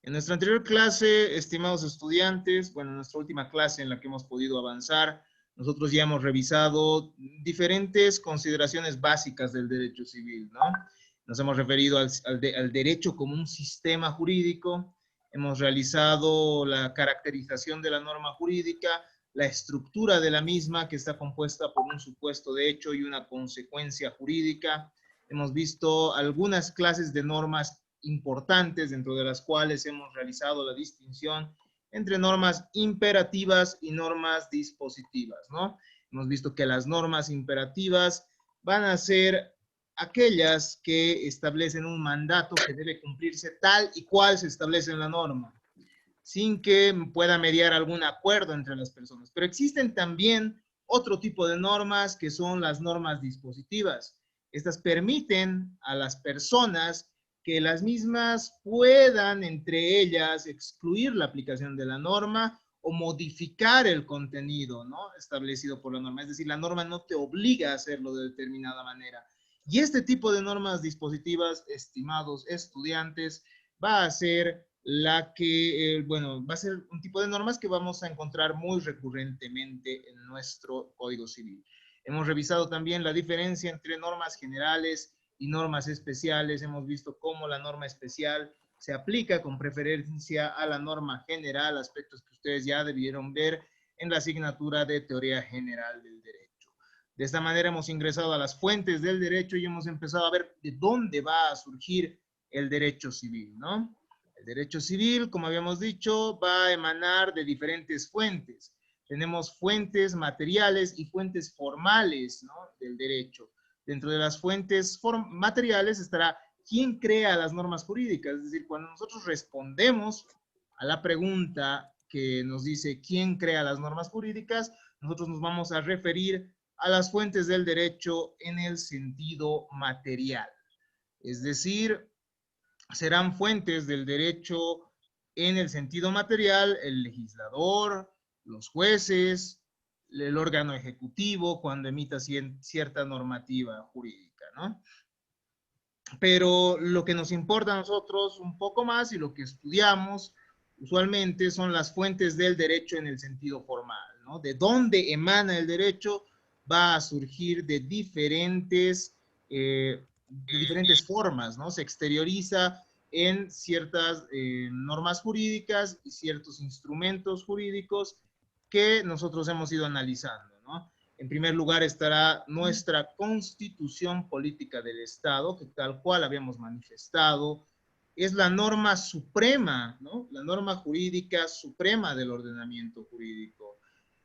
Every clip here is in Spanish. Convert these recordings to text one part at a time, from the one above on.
En nuestra anterior clase, estimados estudiantes, bueno, en nuestra última clase en la que hemos podido avanzar, nosotros ya hemos revisado diferentes consideraciones básicas del derecho civil, ¿no? Nos hemos referido al derecho como un sistema jurídico, hemos realizado la caracterización de la norma jurídica, la estructura de la misma, que está compuesta por un supuesto de hecho y una consecuencia jurídica. Hemos visto algunas clases de normas importantes, dentro de las cuales hemos realizado la distinción entre normas imperativas y normas dispositivas, ¿no? Hemos visto que las normas imperativas van a ser aquellas que establecen un mandato que debe cumplirse tal y cual se establece en la norma, sin que pueda mediar algún acuerdo entre las personas. Pero existen también otro tipo de normas que son las normas dispositivas. Estas permiten a las personas que las mismas puedan entre ellas excluir la aplicación de la norma o modificar el contenido, ¿no?, establecido por la norma. Es decir, la norma no te obliga a hacerlo de determinada manera. Y este tipo de normas dispositivas, estimados estudiantes, va a ser la que, bueno, va a ser un tipo de normas que vamos a encontrar muy recurrentemente en nuestro Código Civil. Hemos revisado también la diferencia entre normas generales y normas especiales. Hemos visto cómo la norma especial se aplica con preferencia a la norma general, aspectos que ustedes ya debieron ver en la asignatura de Teoría General del Derecho. De esta manera hemos ingresado a las fuentes del derecho y hemos empezado a ver de dónde va a surgir el derecho civil, ¿no? El derecho civil, como habíamos dicho, va a emanar de diferentes fuentes. Tenemos fuentes materiales y fuentes formales, ¿no?, del derecho. Dentro de las fuentes materiales estará quién crea las normas jurídicas. Es decir, cuando nosotros respondemos a la pregunta que nos dice quién crea las normas jurídicas, nosotros nos vamos a referir a las fuentes del derecho en el sentido material. Es decir, serán fuentes del derecho en el sentido material el legislador, los jueces, el órgano ejecutivo cuando emita cierta normativa jurídica, ¿no? Pero lo que nos importa a nosotros un poco más y lo que estudiamos usualmente son las fuentes del derecho en el sentido formal, ¿no? De dónde emana el derecho va a surgir de diferentes formas, ¿no? Se exterioriza en ciertas normas jurídicas y ciertos instrumentos jurídicos que nosotros hemos ido analizando, ¿no? En primer lugar estará nuestra Constitución Política del Estado, que tal cual habíamos manifestado, es la norma suprema, ¿no?, la norma jurídica suprema del ordenamiento jurídico.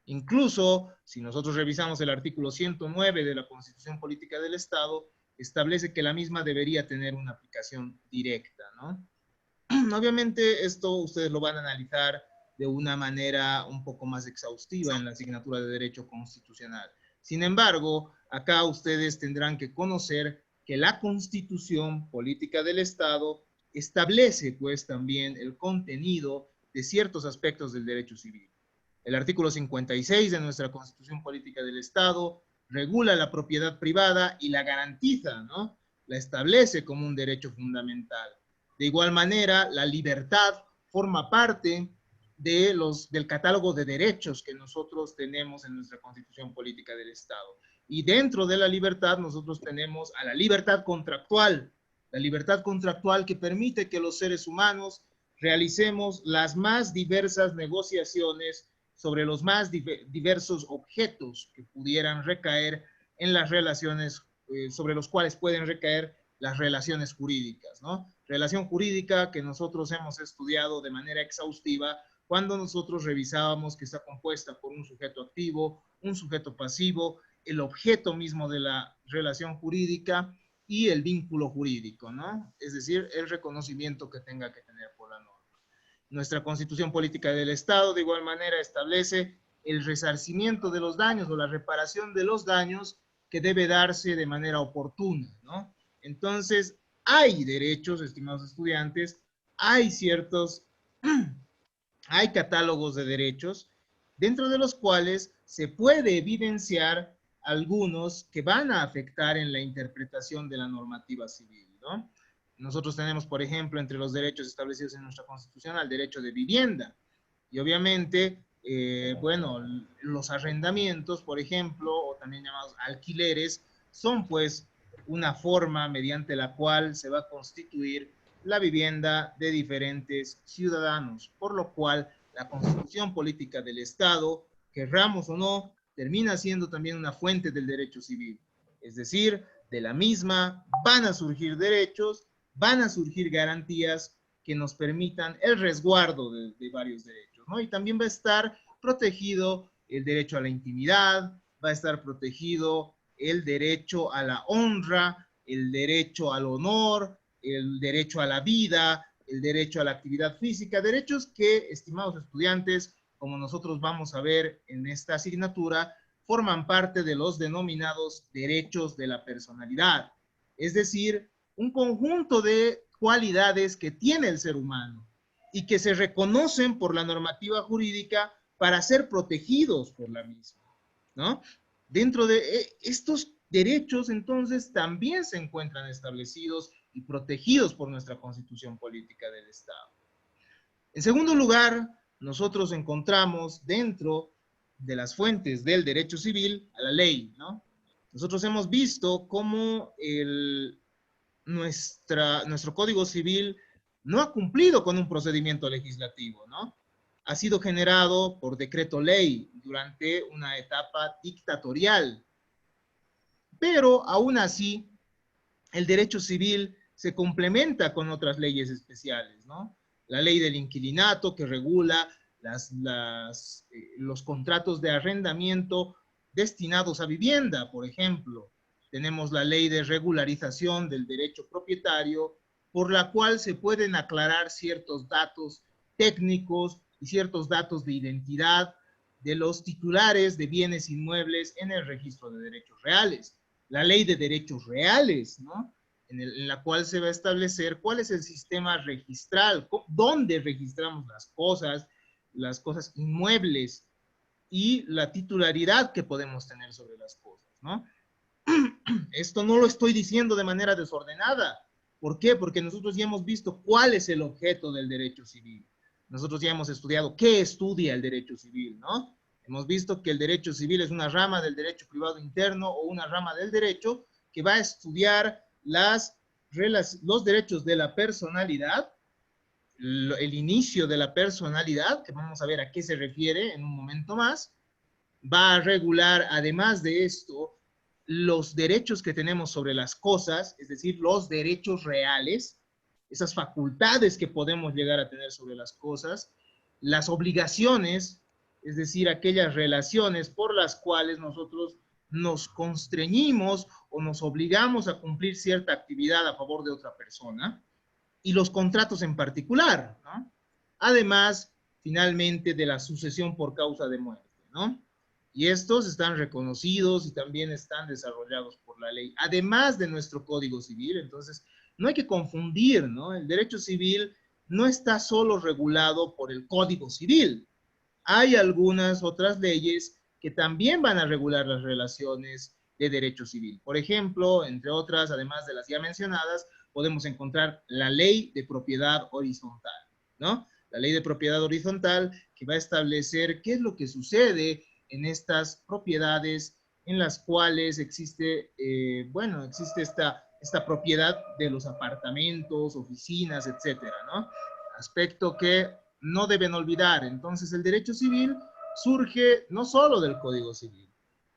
Incluso, si nosotros revisamos el artículo 109 de la Constitución Política del Estado, establece que la misma debería tener una aplicación directa, ¿no? Obviamente esto ustedes lo van a analizar de una manera un poco más exhaustiva en la asignatura de Derecho Constitucional. Sin embargo, acá ustedes tendrán que conocer que la Constitución Política del Estado establece pues también el contenido de ciertos aspectos del derecho civil. El artículo 56 de nuestra Constitución Política del Estado regula la propiedad privada y la garantiza, ¿no?, la establece como un derecho fundamental. De igual manera, la libertad forma parte del catálogo de derechos que nosotros tenemos en nuestra Constitución Política del Estado. Y dentro de la libertad nosotros tenemos a la libertad contractual que permite que los seres humanos realicemos las más diversas negociaciones sobre los más diversos objetos que pudieran recaer en las relaciones, sobre los cuales pueden recaer las relaciones jurídicas, ¿no? Relación jurídica que nosotros hemos estudiado de manera exhaustiva cuando nosotros revisábamos que está compuesta por un sujeto activo, un sujeto pasivo, el objeto mismo de la relación jurídica y el vínculo jurídico, ¿no? Es decir, el reconocimiento que tenga que tener por la norma. Nuestra Constitución Política del Estado, de igual manera, establece el resarcimiento de los daños o la reparación de los daños que debe darse de manera oportuna, ¿no? Entonces, hay derechos, estimados estudiantes, hay hay catálogos de derechos dentro de los cuales se puede evidenciar algunos que van a afectar en la interpretación de la normativa civil, ¿no? nosotros tenemos, por ejemplo, entre los derechos establecidos en nuestra Constitución, al derecho de vivienda. Y obviamente, bueno, los arrendamientos, por ejemplo, o también llamados alquileres, son pues una forma mediante la cual se va a constituir la vivienda de diferentes ciudadanos, por lo cual la constitución política del Estado, querramos o no, termina siendo también una fuente del derecho civil. Es decir, de la misma van a surgir derechos, van a surgir garantías que nos permitan el resguardo de varios derechos, ¿no? Y también va a estar protegido el derecho a la intimidad, va a estar protegido el derecho a la honra, el derecho al honor, el derecho a la vida, el derecho a la actividad física, derechos que, estimados estudiantes, como nosotros vamos a ver en esta asignatura, forman parte de los denominados derechos de la personalidad, es decir, un conjunto de cualidades que tiene el ser humano y que se reconocen por la normativa jurídica para ser protegidos por la misma, ¿no? Dentro de estos derechos, entonces, también se encuentran establecidos y protegidos por nuestra Constitución Política del Estado. En segundo lugar, nosotros encontramos dentro de las fuentes del derecho civil a la ley, ¿no? Nosotros hemos visto cómo nuestro Código Civil no ha cumplido con un procedimiento legislativo, ¿no? Ha sido generado por decreto ley durante una etapa dictatorial. Pero aún así, el derecho civil se complementa con otras leyes especiales, ¿no? La ley del inquilinato que regula los contratos de arrendamiento destinados a vivienda, por ejemplo. Tenemos la ley de regularización del derecho propietario, por la cual se pueden aclarar ciertos datos técnicos y ciertos datos de identidad de los titulares de bienes inmuebles en el registro de derechos reales. La ley de derechos reales, ¿no? En la cual se va a establecer cuál es el sistema registral, dónde registramos las cosas inmuebles y la titularidad que podemos tener sobre las cosas, ¿no? Esto no lo estoy diciendo de manera desordenada. ¿Por qué? Porque nosotros ya hemos visto cuál es el objeto del derecho civil. Nosotros ya hemos estudiado qué estudia el derecho civil, ¿no? Hemos visto que el derecho civil es una rama del derecho privado interno o una rama del derecho que va a estudiar los derechos de la personalidad, el inicio de la personalidad, que vamos a ver a qué se refiere en un momento más, va a regular, además de esto, los derechos que tenemos sobre las cosas, es decir, los derechos reales, esas facultades que podemos llegar a tener sobre las cosas, las obligaciones, es decir, aquellas relaciones por las cuales nosotros nos constreñimos o nos obligamos a cumplir cierta actividad a favor de otra persona, y los contratos en particular, ¿no? Además, finalmente, de la sucesión por causa de muerte, ¿no? Y estos están reconocidos y también están desarrollados por la ley, además de nuestro Código Civil. Entonces, no hay que confundir, ¿no? El derecho civil no está solo regulado por el Código Civil. Hay algunas otras leyes que también van a regular las relaciones de derecho civil. Por ejemplo, entre otras, además de las ya mencionadas, podemos encontrar la ley de propiedad horizontal, ¿no? La ley de propiedad horizontal que va a establecer qué es lo que sucede en estas propiedades en las cuales existe, existe esta propiedad de los apartamentos, oficinas, etcétera, ¿no? Aspecto que no deben olvidar. Entonces, el derecho civil surge no solo del Código Civil.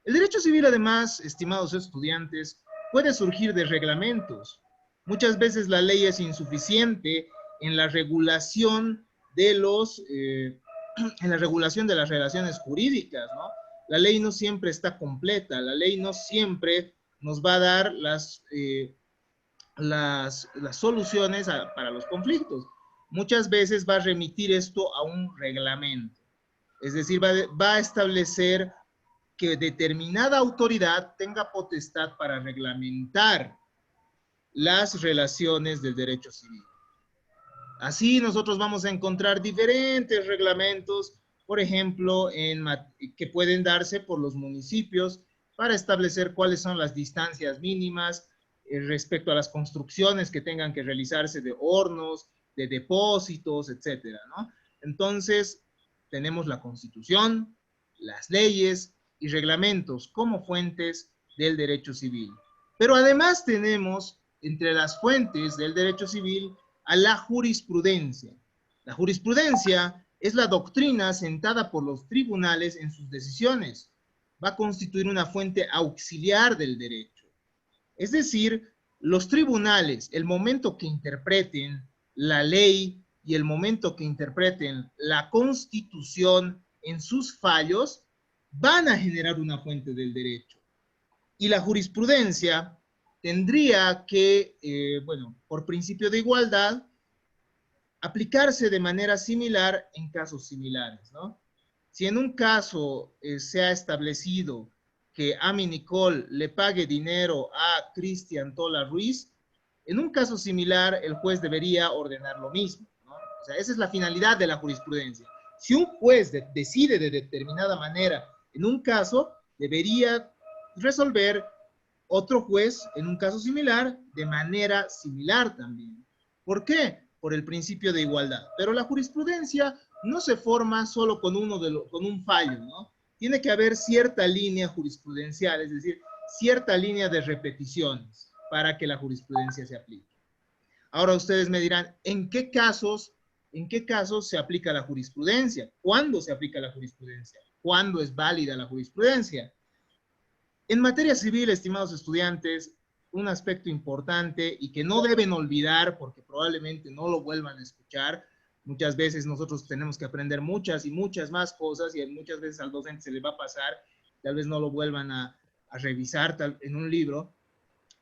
El derecho civil, además, estimados estudiantes, puede surgir de reglamentos. Muchas veces la ley es insuficiente en la regulación de en la regulación de las relaciones jurídicas, ¿no? La ley no siempre está completa, la ley no siempre nos va a dar las soluciones para los conflictos. Muchas veces va a remitir esto a un reglamento, es decir, va a establecer que determinada autoridad tenga potestad para reglamentar las relaciones del derecho civil. Así nosotros vamos a encontrar diferentes reglamentos, por ejemplo, que pueden darse por los municipios para establecer cuáles son las distancias mínimas respecto a las construcciones que tengan que realizarse de hornos, de depósitos, etcétera, ¿no? Entonces, tenemos la Constitución, las leyes y reglamentos como fuentes del derecho civil. Pero además tenemos entre las fuentes del derecho civil a la jurisprudencia. La jurisprudencia es la doctrina sentada por los tribunales en sus decisiones. Va a constituir una fuente auxiliar del derecho. Es decir, los tribunales, el momento que interpreten la ley y el momento que interpreten la Constitución en sus fallos, van a generar una fuente del derecho. Y la jurisprudencia tendría que, bueno, por principio de igualdad, aplicarse de manera similar en casos similares, ¿no? Si en un caso se ha establecido que Amy Nicole le pague dinero a Cristian Tola Ruiz, en un caso similar el juez debería ordenar lo mismo, ¿no? O sea, esa es la finalidad de la jurisprudencia. Si un juez decide de determinada manera en un caso, debería resolver otro juez en un caso similar de manera similar también. ¿Por qué? Por el principio de igualdad. Pero la jurisprudencia no se forma solo con un fallo, ¿no? Tiene que haber cierta línea jurisprudencial, es decir, cierta línea de repeticiones para que la jurisprudencia se aplique. Ahora ustedes me dirán, ¿en qué casos se aplica la jurisprudencia? ¿Cuándo se aplica la jurisprudencia? ¿Cuándo es válida la jurisprudencia? En materia civil, estimados estudiantes, un aspecto importante y que no deben olvidar porque probablemente no lo vuelvan a escuchar. Muchas veces nosotros tenemos que aprender muchas y muchas más cosas y muchas veces al docente se le va a pasar, tal vez no lo vuelvan a revisar en un libro.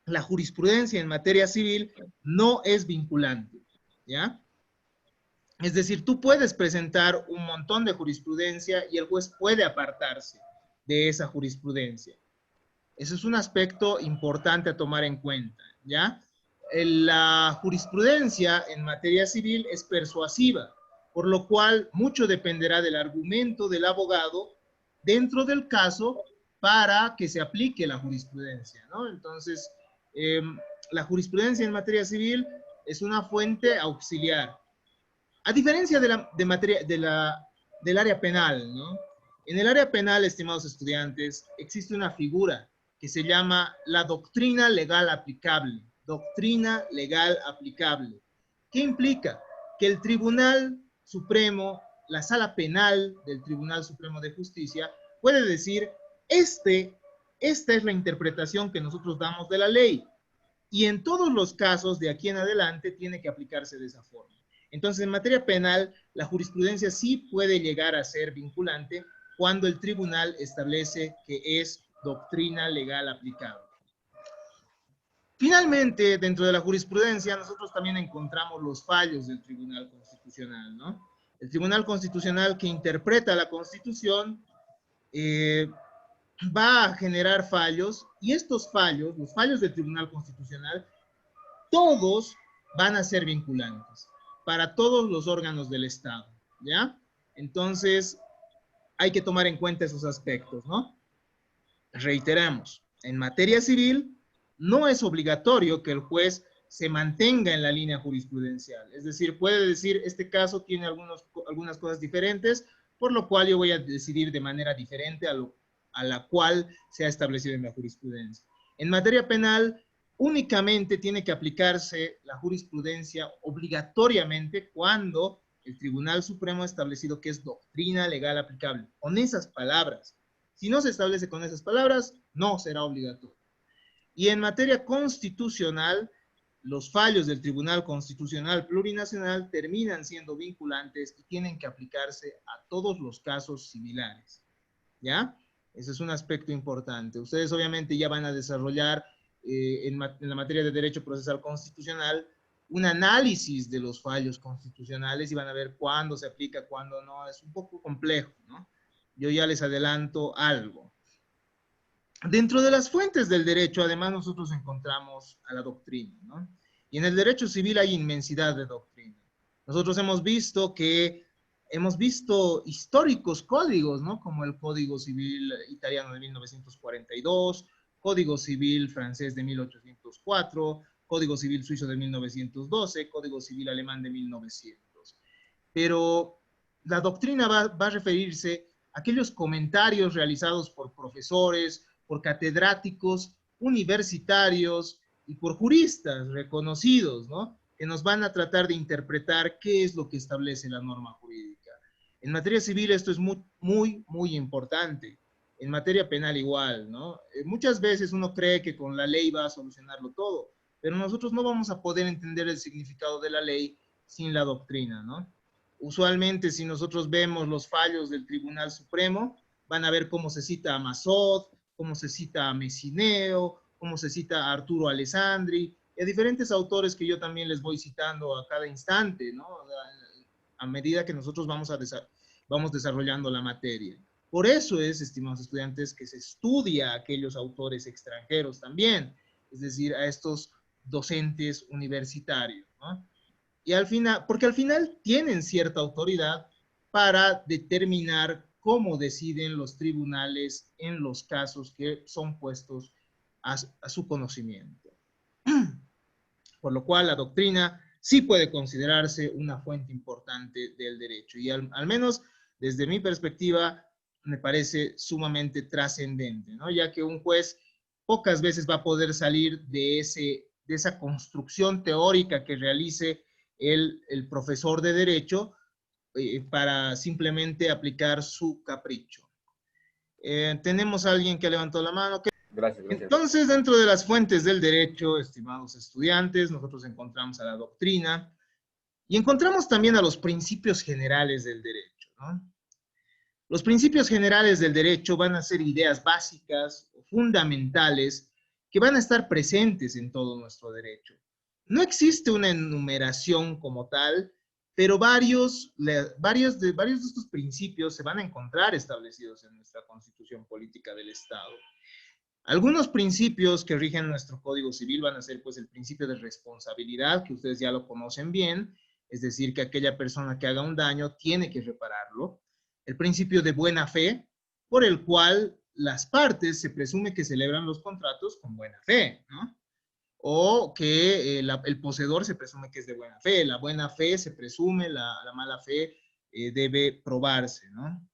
La jurisprudencia en materia civil no es vinculante, ¿ya? Es decir, tú puedes presentar un montón de jurisprudencia y el juez puede apartarse de esa jurisprudencia. Eso es un aspecto importante a tomar en cuenta, ¿ya? La jurisprudencia en materia civil es persuasiva, por lo cual mucho dependerá del argumento del abogado dentro del caso para que se aplique la jurisprudencia, ¿no? Entonces, la jurisprudencia en materia civil es una fuente auxiliar. A diferencia del área penal, ¿no? En el área penal, estimados estudiantes, existe una figura que se llama la doctrina legal aplicable. Doctrina legal aplicable. ¿Qué implica? Que el Tribunal Supremo, la Sala Penal del Tribunal Supremo de Justicia, puede decir, esta es la interpretación que nosotros damos de la ley. Y en todos los casos de aquí en adelante tiene que aplicarse de esa forma. Entonces, en materia penal, la jurisprudencia sí puede llegar a ser vinculante cuando el tribunal establece que es doctrina legal aplicable. Finalmente, dentro de la jurisprudencia, nosotros también encontramos los fallos del Tribunal Constitucional, ¿no? El Tribunal Constitucional que interpreta la Constitución va a generar fallos, y estos fallos, los fallos del Tribunal Constitucional, todos van a ser vinculantes para todos los órganos del Estado, ¿ya? Entonces, hay que tomar en cuenta esos aspectos, ¿no? Reiteramos, en materia civil no es obligatorio que el juez se mantenga en la línea jurisprudencial. Es decir, puede decir, este caso tiene algunas cosas diferentes, por lo cual yo voy a decidir de manera diferente a la cual se ha establecido en la jurisprudencia. En materia penal, únicamente tiene que aplicarse la jurisprudencia obligatoriamente cuando el Tribunal Supremo ha establecido que es doctrina legal aplicable. Con esas palabras. Si no se establece con esas palabras, no será obligatorio. Y en materia constitucional, los fallos del Tribunal Constitucional Plurinacional terminan siendo vinculantes y tienen que aplicarse a todos los casos similares. ¿Ya? Ese es un aspecto importante. Ustedes obviamente ya van a desarrollar en la materia de Derecho Procesal Constitucional un análisis de los fallos constitucionales y van a ver cuándo se aplica, cuándo no. Es un poco complejo, ¿no? Yo ya les adelanto algo. Dentro de las fuentes del derecho, además, nosotros encontramos a la doctrina, ¿no? Y en el derecho civil hay inmensidad de doctrina. Nosotros hemos visto históricos códigos, ¿no? Como el Código Civil Italiano de 1942, Código Civil francés de 1804, Código Civil suizo de 1912, Código Civil alemán de 1900. Pero la doctrina va a referirse a aquellos comentarios realizados por profesores, por catedráticos universitarios y por juristas reconocidos, ¿no? Que nos van a tratar de interpretar qué es lo que establece la norma jurídica. En materia civil esto es muy importante. En materia penal igual, ¿no? Muchas veces uno cree que con la ley va a solucionarlo todo, pero nosotros no vamos a poder entender el significado de la ley sin la doctrina, ¿no? Usualmente, si nosotros vemos los fallos del Tribunal Supremo, van a ver cómo se cita a Massot, cómo se cita a Messineo, cómo se cita a Arturo Alessandri, y a diferentes autores que yo también les voy citando a cada instante, ¿no? A medida que nosotros vamos desarrollando la materia. Por eso es, estimados estudiantes, que se estudia a aquellos autores extranjeros también, es decir, a estos docentes universitarios, ¿no? Y al final, porque al final tienen cierta autoridad para determinar cómo deciden los tribunales en los casos que son puestos a su conocimiento. Por lo cual la doctrina sí puede considerarse una fuente importante del derecho y al menos desde mi perspectiva me parece sumamente trascendente, ¿no? Ya que un juez pocas veces va a poder salir de esa construcción teórica que realice el profesor de derecho para simplemente aplicar su capricho. Tenemos a alguien que levantó la mano. Gracias. Entonces, dentro de las fuentes del derecho, estimados estudiantes, nosotros encontramos a la doctrina y encontramos también a los principios generales del derecho, ¿no? Los principios generales del derecho van a ser ideas básicas o fundamentales que van a estar presentes en todo nuestro derecho. No existe una enumeración como tal, pero varios de estos principios se van a encontrar establecidos en nuestra Constitución Política del Estado. Algunos principios que rigen nuestro Código Civil van a ser pues el principio de responsabilidad, que ustedes ya lo conocen bien, es decir, que aquella persona que haga un daño tiene que repararlo. El principio de buena fe, por el cual las partes se presume que celebran los contratos con buena fe, ¿no? O que el poseedor se presume que es de buena fe, la buena fe se presume, la mala fe debe probarse, ¿no?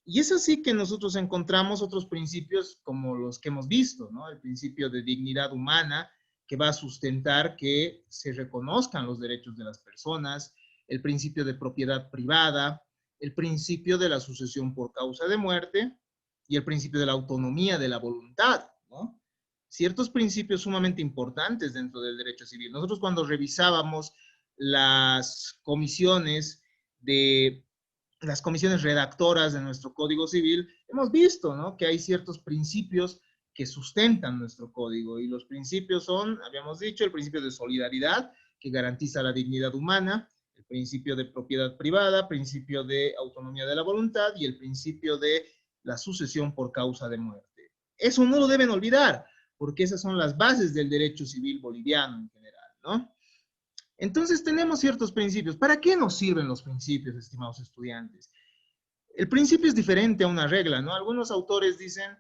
Y es así que nosotros encontramos otros principios como los que hemos visto, ¿no? El principio de dignidad humana, que va a sustentar que se reconozcan los derechos de las personas, el principio de propiedad privada, el principio de la sucesión por causa de muerte y el principio de la autonomía de la voluntad, ¿no? Ciertos principios sumamente importantes dentro del derecho civil. Nosotros cuando revisábamos las comisiones redactoras de nuestro Código Civil, hemos visto, ¿no?, que hay ciertos principios que sustentan nuestro código, y los principios son, habíamos dicho, el principio de solidaridad, que garantiza la dignidad humana, el principio de propiedad privada, principio de autonomía de la voluntad y el principio de la sucesión por causa de muerte. Eso no lo deben olvidar, porque esas son las bases del derecho civil boliviano en general, ¿no? Entonces tenemos ciertos principios. ¿Para qué nos sirven los principios, estimados estudiantes? El principio es diferente a una regla, ¿no? Algunos autores dicen,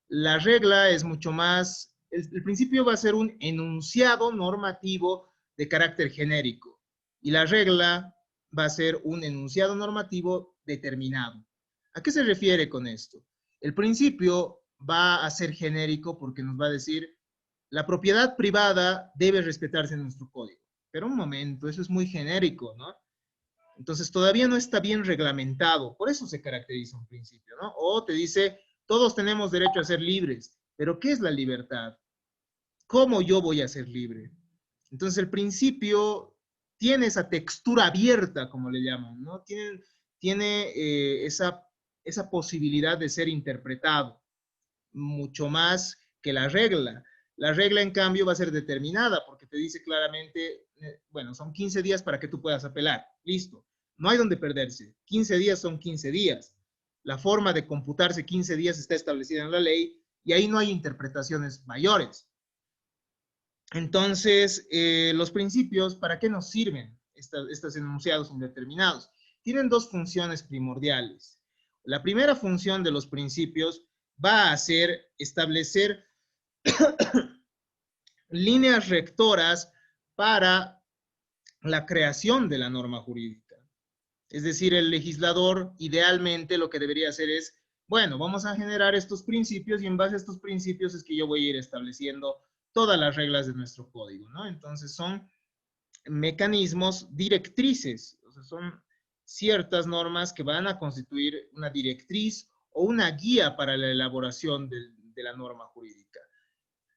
la regla es mucho más, el principio va a ser un enunciado normativo de carácter genérico y la regla va a ser un enunciado normativo determinado. ¿A qué se refiere con esto? El principio va a ser genérico porque nos va a decir, la propiedad privada debe respetarse en nuestro código. Pero un momento, eso es muy genérico, ¿no? Entonces todavía no está bien reglamentado, por eso se caracteriza un principio, ¿no? O te dice, todos tenemos derecho a ser libres, pero ¿qué es la libertad? ¿Cómo yo voy a ser libre? Entonces el principio tiene esa textura abierta, como le llaman, ¿no? Tiene esa posibilidad de ser interpretado, mucho más que la regla. La regla, en cambio, va a ser determinada porque te dice claramente, bueno, son 15 días para que tú puedas apelar. Listo. No hay donde perderse. 15 días son 15 días. La forma de computarse 15 días está establecida en la ley y ahí no hay interpretaciones mayores. Entonces, los principios, ¿para qué nos sirven estos enunciados indeterminados? Tienen dos funciones primordiales. La primera función de los principios va a ser establecer líneas rectoras para la creación de la norma jurídica. Es decir, el legislador idealmente lo que debería hacer es, bueno, vamos a generar estos principios y en base a estos principios es que yo voy a ir estableciendo todas las reglas de nuestro código, ¿no? Entonces son mecanismos directrices, o sea, son ciertas normas que van a constituir una directriz o una guía para la elaboración de la norma jurídica.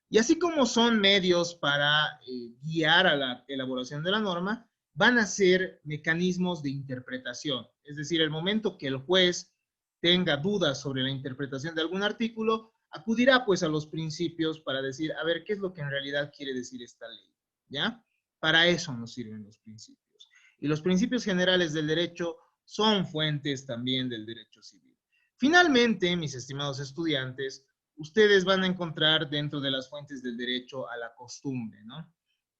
Y así como son medios para guiar a la elaboración de la norma, van a ser mecanismos de interpretación. Es decir, el momento que el juez tenga dudas sobre la interpretación de algún artículo, acudirá pues a los principios para decir, a ver, ¿qué es lo que en realidad quiere decir esta ley? ¿Ya? Para eso nos sirven los principios. Y los principios generales del derecho son fuentes también del derecho civil. Finalmente, mis estimados estudiantes, ustedes van a encontrar dentro de las fuentes del derecho a la costumbre, ¿no?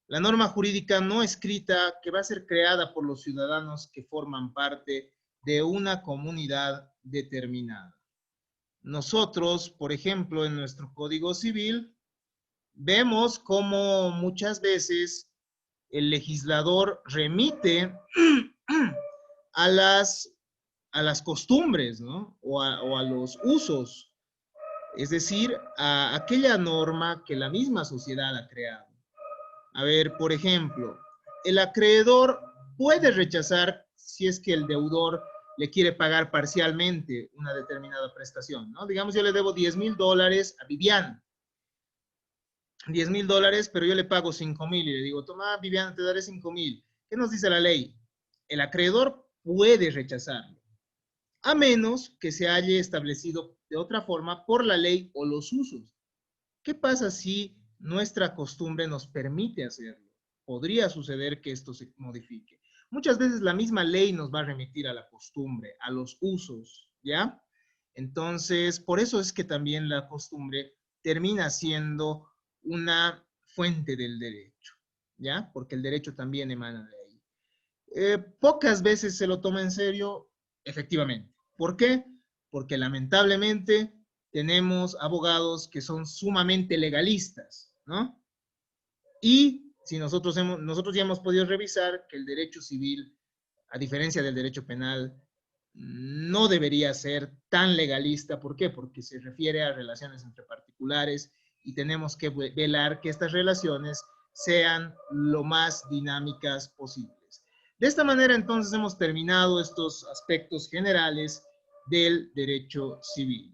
La norma jurídica no escrita que va a ser creada por los ciudadanos que forman parte de una comunidad determinada. Nosotros, por ejemplo, en nuestro Código Civil, vemos cómo muchas veces el legislador remite a las costumbres, ¿no? O a los usos, es decir, a aquella norma que la misma sociedad ha creado. A ver, por ejemplo, el acreedor puede rechazar si es que el deudor le quiere pagar parcialmente una determinada prestación, ¿no? Digamos, yo le debo $10,000 a Viviana. $10,000, pero yo le pago 5,000 y le digo, toma, Viviana, te daré 5,000. ¿Qué nos dice la ley? El acreedor puede rechazarlo, a menos que se haya establecido de otra forma por la ley o los usos. ¿Qué pasa si nuestra costumbre nos permite hacerlo? Podría suceder que esto se modifique. Muchas veces la misma ley nos va a remitir a la costumbre, a los usos, ¿ya? Entonces, por eso es que también la costumbre termina siendo una fuente del derecho, ¿ya? Porque el derecho también emana de ahí. Pocas veces se lo toma en serio, efectivamente. ¿Por qué? Porque lamentablemente tenemos abogados que son sumamente legalistas, ¿no? Y si nosotros ya hemos podido revisar que el derecho civil, a diferencia del derecho penal, no debería ser tan legalista. ¿Por qué? Porque se refiere a relaciones entre particulares y tenemos que velar que estas relaciones sean lo más dinámicas posibles. De esta manera, entonces, hemos terminado estos aspectos generales del derecho civil.